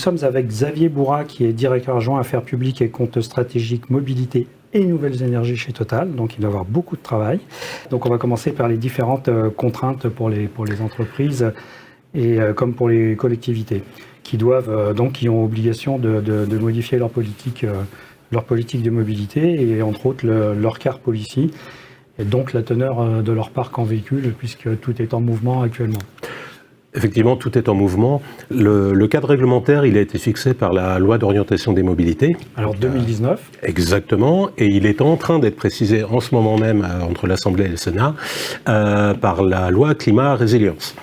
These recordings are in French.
sommes avec Xavier Bourrat, qui est directeur adjoint Affaires publiques et comptes stratégiques mobilité et nouvelles énergies chez Total. Donc, il doit avoir beaucoup de travail. Donc, on va commencer par les différentes contraintes pour les entreprises et comme pour les collectivités, qui doivent qui ont obligation de modifier leur politique de mobilité et entre autres leur car policy et donc la teneur de leur parc en véhicule, puisque tout est en mouvement actuellement. Effectivement, tout est en mouvement. Le cadre réglementaire, il a été fixé par la loi d'orientation des mobilités. Alors 2019. Exactement, et il est en train d'être précisé en ce moment même entre l'Assemblée et le Sénat par la loi climat résilience.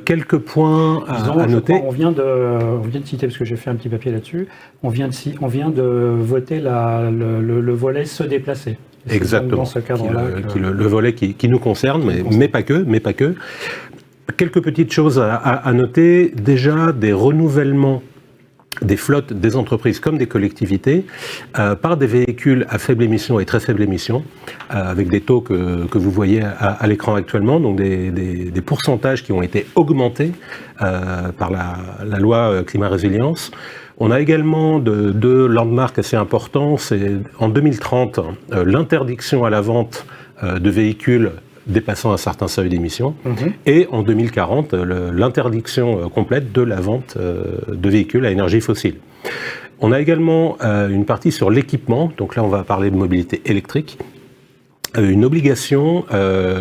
Quelques points à noter. On vient de citer, parce que j'ai fait un petit papier là-dessus, on vient de voter le volet se déplacer. Exactement, dans ce cadre-là, le volet qui nous concerne, mais pas que. Quelques petites choses à noter. Déjà, des renouvellements des flottes des entreprises comme des collectivités par des véhicules à faible émission et très faible émission, avec des taux que vous voyez à l'écran actuellement, donc des pourcentages qui ont été augmentés par la loi climat résilience. On a également deux landmarks assez importants. C'est en 2030 l'interdiction à la vente de véhicules dépassant un certain seuil d'émission, et en 2040, l'interdiction complète de la vente de véhicules à énergie fossile. On a également une partie sur l'équipement, donc là on va parler de mobilité électrique, une obligation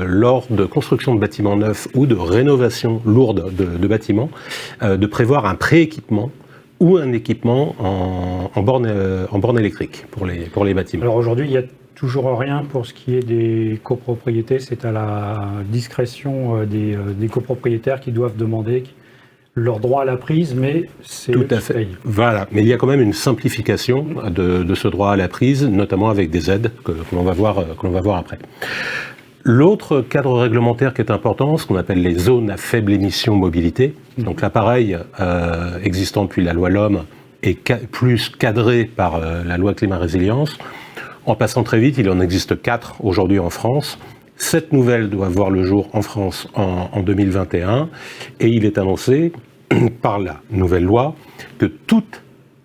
lors de construction de bâtiments neufs ou de rénovation lourde de bâtiments, de prévoir un prééquipement ou un équipement en borne électrique pour les bâtiments. Alors aujourd'hui, il y a toujours rien pour ce qui est des copropriétés, c'est à la discrétion des copropriétaires qui doivent demander leur droit à la prise, mais c'est tout à fait. Voilà, mais il y a quand même une simplification de ce droit à la prise, notamment avec des aides que l'on va voir après. L'autre cadre réglementaire qui est important, ce qu'on appelle les zones à faible émission mobilité. Donc l'appareil existant depuis la loi LOM est plus cadré par la loi climat résilience. En passant très vite, il en existe 4 aujourd'hui en France. 7 nouvelles doivent voir le jour en France en 2021. Et il est annoncé par la nouvelle loi que toutes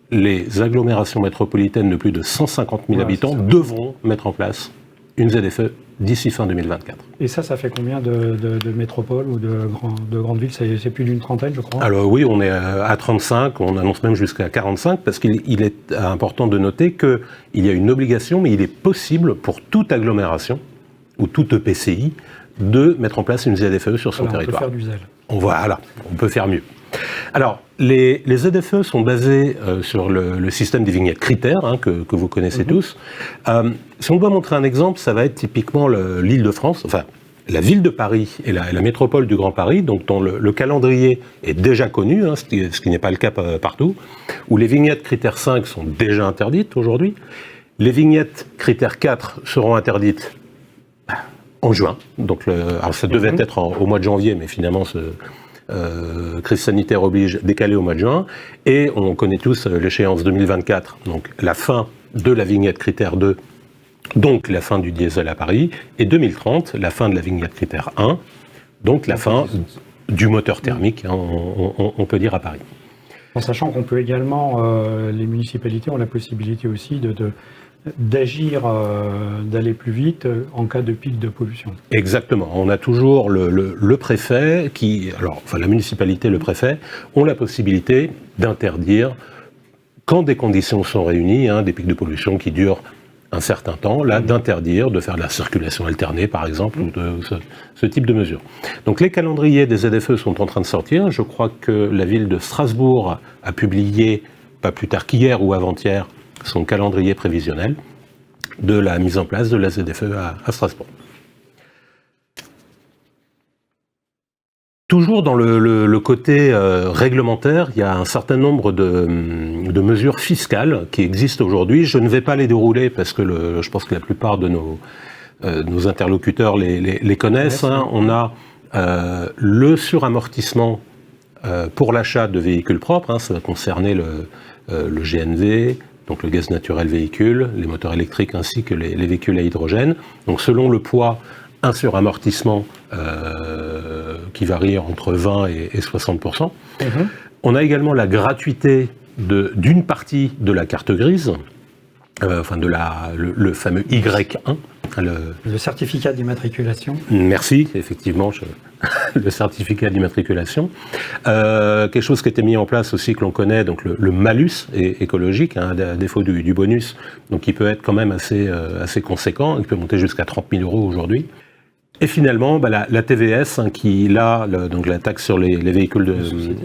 les agglomérations métropolitaines de plus de 150 000 habitants devront mettre en place une ZFE d'ici fin 2024. Et ça fait combien de métropoles ou de grandes villes? C'est plus d'une trentaine, je crois. Alors oui, on est à 35, on annonce même jusqu'à 45, parce qu'il est important de noter qu'il y a une obligation, mais il est possible pour toute agglomération ou toute EPCI de mettre en place une ZFE sur son territoire. On peut faire du zèle. Voilà, on peut faire mieux. Alors, les ZFE sont basés sur le système des vignettes critères, que vous connaissez tous. Si on doit montrer un exemple, ça va être typiquement l'Île-de-France, enfin la ville de Paris et la métropole du Grand Paris, donc dont le calendrier est déjà connu, ce qui n'est pas le cas partout, où les vignettes critères 5 sont déjà interdites aujourd'hui. Les vignettes critères 4 seront interdites en juin, donc alors ça devait être au mois de janvier, mais finalement crise sanitaire oblige, décalé au mois de juin, et on connaît tous l'échéance 2024, donc la fin de la vignette critère 2, donc la fin du diesel à Paris, et 2030, la fin de la vignette critère 1, donc la fin du moteur thermique, on peut dire à Paris. En sachant qu'on peut également, les municipalités ont la possibilité aussi d'agir, d'aller plus vite en cas de pic de pollution. Exactement. On a toujours le préfet la municipalité, le préfet, ont la possibilité d'interdire, quand des conditions sont réunies, des pics de pollution qui durent un certain temps, d'interdire de faire de la circulation alternée, par exemple, ou de ce type de mesures. Donc les calendriers des ZFE sont en train de sortir. Je crois que la ville de Strasbourg a publié, pas plus tard qu'hier ou avant-hier, son calendrier prévisionnel de la mise en place de la ZFE à Strasbourg. Toujours dans le côté réglementaire, il y a un certain nombre de mesures fiscales qui existent aujourd'hui. Je ne vais pas les dérouler parce que je pense que la plupart de nos interlocuteurs les connaissent. On a le suramortissement pour l'achat de véhicules propres, ça va concerner le GNV, donc le gaz naturel véhicule, les moteurs électriques ainsi que les véhicules à hydrogène. Donc selon le poids, un suramortissement qui varie entre 20 et 60%. On a également la gratuité d'une partie de la carte grise, le fameux Y1. Le certificat d'immatriculation. Merci, effectivement, le certificat d'immatriculation. Quelque chose qui a été mis en place aussi, que l'on connaît, donc le malus écologique, à défaut du bonus, donc qui peut être quand même assez conséquent, il peut monter jusqu'à 30 000 € aujourd'hui. Et finalement, la TVS, donc la taxe sur les véhicules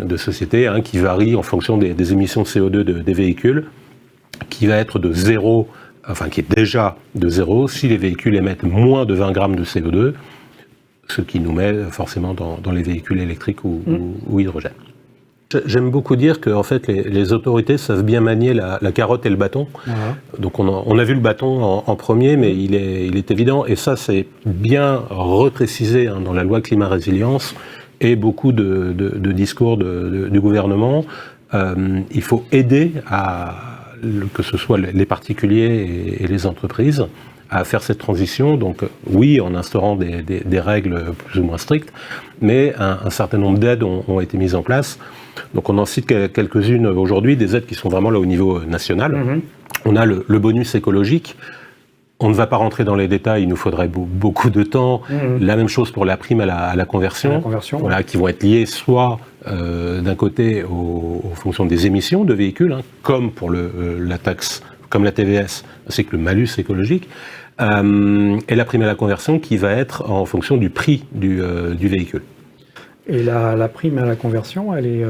de société, qui varie en fonction des émissions de CO2 des véhicules, qui va être de 0, qui est déjà de 0, si les véhicules émettent moins de 20 grammes de CO2, ce qui nous met forcément dans les véhicules électriques ou hydrogène. J'aime beaucoup dire que en fait, les autorités savent bien manier la carotte et le bâton. Voilà. Donc on a vu le bâton en premier, mais il est évident, et ça c'est bien reprécisé dans la loi climat résilience et beaucoup de discours du gouvernement. Il faut aider que ce soit les particuliers et les entreprises à faire cette transition. Donc oui, en instaurant des règles plus ou moins strictes, mais un certain nombre d'aides ont été mises en place. Donc on en cite quelques-unes aujourd'hui, des aides qui sont vraiment là au niveau national. Mm-hmm. On a le bonus écologique. On ne va pas rentrer dans les détails, il nous faudrait beaucoup de temps. Mm-hmm. La même chose pour la prime à la conversion, voilà, qui vont être liées soit d'un côté aux fonctions des émissions de véhicules, comme pour la taxe, comme la TVS, ainsi que le malus écologique, et la prime à la conversion qui va être en fonction du prix du véhicule. Et la prime à la conversion, elle est,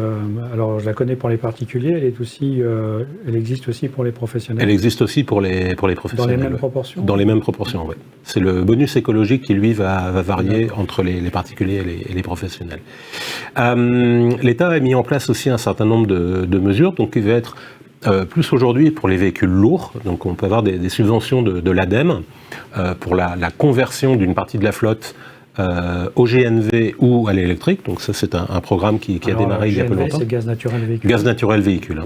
alors je la connais pour les particuliers, elle existe aussi pour les professionnels. Elle existe aussi pour les professionnels. Dans les mêmes proportions. Dans les mêmes proportions, oui. C'est le bonus écologique qui lui va varier entre les particuliers et les professionnels. L'État a mis en place aussi un certain nombre de mesures, donc il va être plus aujourd'hui pour les véhicules lourds. Donc on peut avoir des subventions de l'ADEME pour la conversion d'une partie de la flotte au GNV ou à l'électrique. Donc ça c'est un programme qui a démarré il y a peu longtemps. C'est gaz naturel véhicule. Gaz naturel véhicule.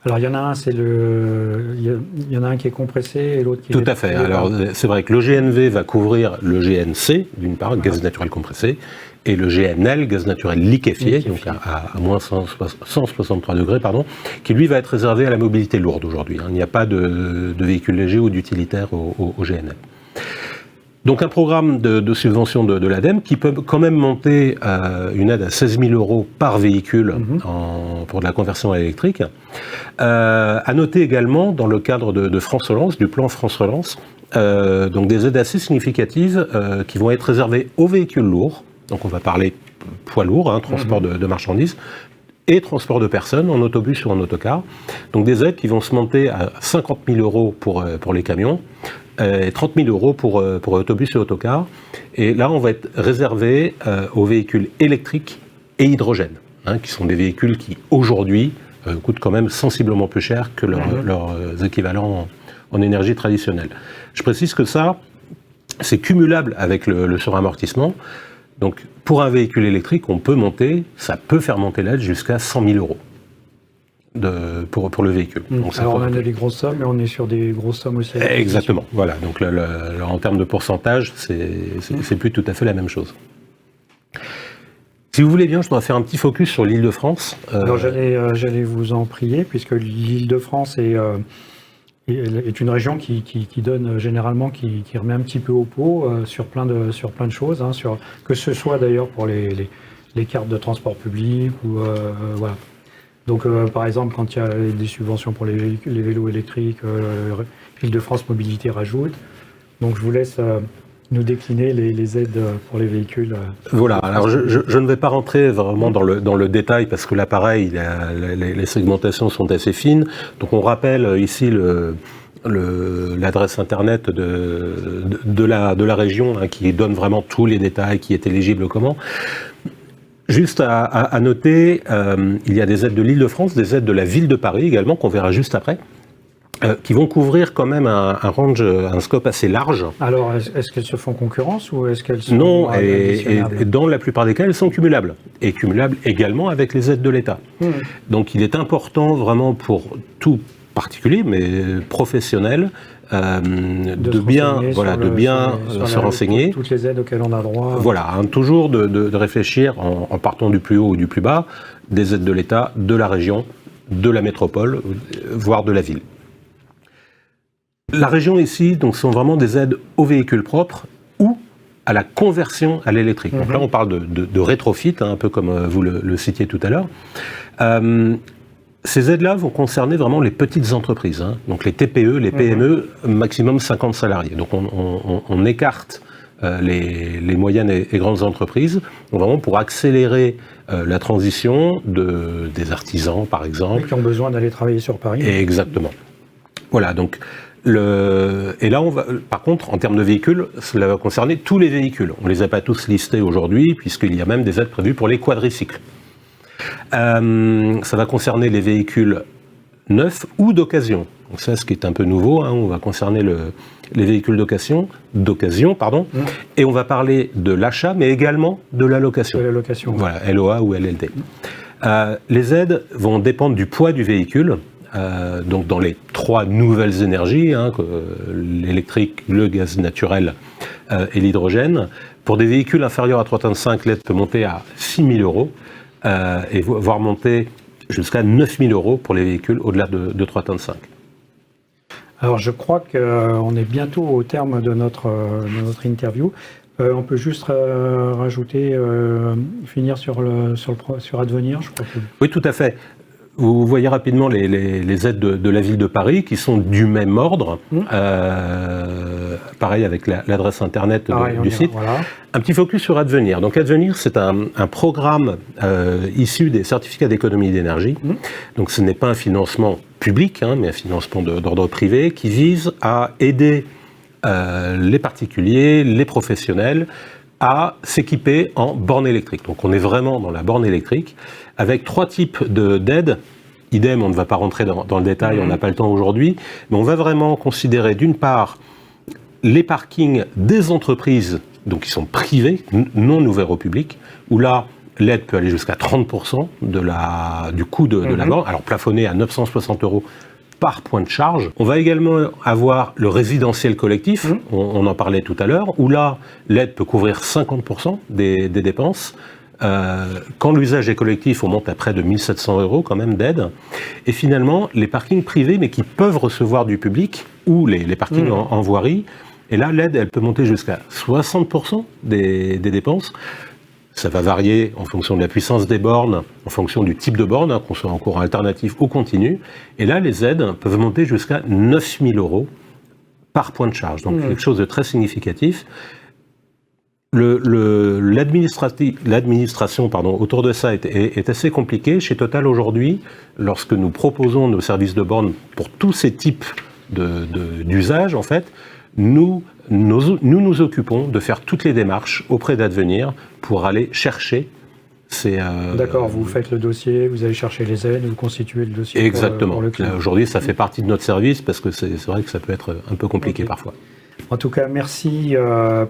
Alors il y en a un, il y en a un qui est compressé et l'autre qui est... Tout à fait. Alors c'est vrai que le GNV va couvrir le GNC d'une part, gaz naturel compressé, et le GNL, gaz naturel liquéfié, donc à moins 163 degrés, qui lui va être réservé à la mobilité lourde aujourd'hui. Il n'y a pas de véhicules légers ou d'utilitaires au GNL. Donc un programme de subvention de l'ADEME qui peut quand même monter une aide à 16 000 € par véhicule pour de la conversion à l'électrique. À noter également, dans le cadre de France Relance, du plan France Relance, donc des aides assez significatives qui vont être réservées aux véhicules lourds. Donc on va parler poids lourd, transport de marchandises, et transport de personnes en autobus ou en autocar. Donc des aides qui vont se monter à 50 000 € pour les camions, et 30 000 € pour autobus et autocars. Et là, on va être réservé aux véhicules électriques et hydrogène, qui sont des véhicules qui, aujourd'hui, coûtent quand même sensiblement plus cher que leurs équivalents en énergie traditionnelle. Je précise que ça, c'est cumulable avec le suramortissement. Donc, pour un véhicule électrique, ça peut faire monter l'aide jusqu'à 100 000 € pour le véhicule. Donc, alors on a des grosses sommes, mais on est sur des grosses sommes aussi. Exactement, voilà. Donc en termes de pourcentage, c'est plus tout à fait la même chose. Si vous voulez bien, je dois faire un petit focus sur l'Île-de-France. Alors j'allais vous en prier, puisque l'Île-de-France est une région qui donne généralement, qui remet un petit peu au pot sur plein de choses, que ce soit d'ailleurs pour les cartes de transport public ou voilà. Donc, par exemple, quand il y a des subventions pour les vélos électriques, Île-de-France Mobilité rajoute. Donc, je vous laisse nous décliner les aides pour les véhicules. Voilà, alors je ne vais pas rentrer vraiment dans le détail, parce que là, pareil, les segmentations sont assez fines. Donc, on rappelle ici l'adresse internet de la région, qui donne vraiment tous les détails, qui est éligible comment. Juste à noter, il y a des aides de l'Île-de-France, des aides de la ville de Paris également, qu'on verra juste après, qui vont couvrir quand même un range, un scope assez large. Alors, est-ce qu'elles se font concurrence ou est-ce qu'elles sont non, et dans la plupart des cas, elles sont cumulables. Et cumulables également avec les aides de l'État. Donc il est important vraiment pour tout particuliers, mais professionnels, de bien se renseigner. Toutes les aides auxquelles on a droit. Voilà, toujours de réfléchir en partant du plus haut ou du plus bas, des aides de l'État, de la région, de la métropole, voire de la ville. La région ici, donc, sont vraiment des aides aux véhicules propres ou à la conversion à l'électrique. Donc là, on parle de rétrofit, un peu comme vous le citiez tout à l'heure. Ces aides-là vont concerner vraiment les petites entreprises, donc les TPE, les PME, maximum 50 salariés. Donc on écarte les moyennes et grandes entreprises, vraiment pour accélérer la transition des artisans, par exemple. Qui ont besoin d'aller travailler sur Paris. Exactement. Voilà, donc... Et là, par contre, en termes de véhicules, cela va concerner tous les véhicules. On ne les a pas tous listés aujourd'hui, puisqu'il y a même des aides prévues pour les quadricycles. Ça va concerner les véhicules neufs ou d'occasion. Donc ça, ce qui est un peu nouveau, on va concerner les véhicules d'occasion, et on va parler de l'achat, mais également de la location. Voilà, LOA ou LLD. Les aides vont dépendre du poids du véhicule. Donc dans les 3 nouvelles énergies, l'électrique, le gaz naturel et l'hydrogène. Pour des véhicules inférieurs à 3,5 tonnes, l'aide peut monter à 6 000 € et voire monter jusqu'à 9 000 € pour les véhicules au-delà de 3,5 tonnes. Alors je crois qu'on est bientôt au terme de notre interview. On peut juste rajouter, finir sur Advenir, je crois que... Oui, tout à fait. Vous voyez rapidement les aides de la ville de Paris qui sont du même ordre, pareil avec l'adresse internet du site. Voilà. Un petit focus sur Advenir. Donc Advenir, c'est un programme issu des certificats d'économie d'énergie. Donc ce n'est pas un financement public, mais un financement d'ordre privé qui vise à aider les particuliers, les professionnels, à s'équiper en borne électrique. Donc on est vraiment dans la borne électrique, avec 3 types d'aides. Idem, on ne va pas rentrer dans le détail, on n'a pas le temps aujourd'hui, mais on va vraiment considérer d'une part les parkings des entreprises, donc qui sont privés, non ouverts au public, où là, l'aide peut aller jusqu'à 30% du coût de la borne, alors plafonné à 960 € par point de charge. On va également avoir le résidentiel collectif, on en parlait tout à l'heure, où là, l'aide peut couvrir 50% des dépenses. Quand l'usage est collectif, on monte à près de 1 700 € quand même d'aide. Et finalement, les parkings privés, mais qui peuvent recevoir du public, ou les parkings en voirie, et là, l'aide, elle peut monter jusqu'à 60% des dépenses. Ça va varier en fonction de la puissance des bornes, en fonction du type de borne, qu'on soit en courant alternatif ou continu. Et là, les aides peuvent monter jusqu'à 9 000 € par point de charge. Donc, quelque chose de très significatif. L'administration autour de ça est assez compliquée. Chez Total, aujourd'hui, lorsque nous proposons nos services de borne pour tous ces types d'usages, en fait, nous occupons de faire toutes les démarches auprès d'Advenir pour aller chercher ces... D'accord, vous faites le dossier, vous allez chercher les aides, vous constituez le dossier. Exactement. Pour le client. Aujourd'hui, ça fait partie de notre service parce que c'est vrai que ça peut être un peu compliqué parfois. En tout cas, merci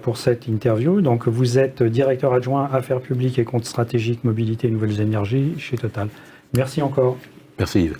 pour cette interview. Donc, vous êtes directeur adjoint Affaires publiques et comptes stratégiques, mobilité et nouvelles énergies chez Total. Merci encore. Merci Yves.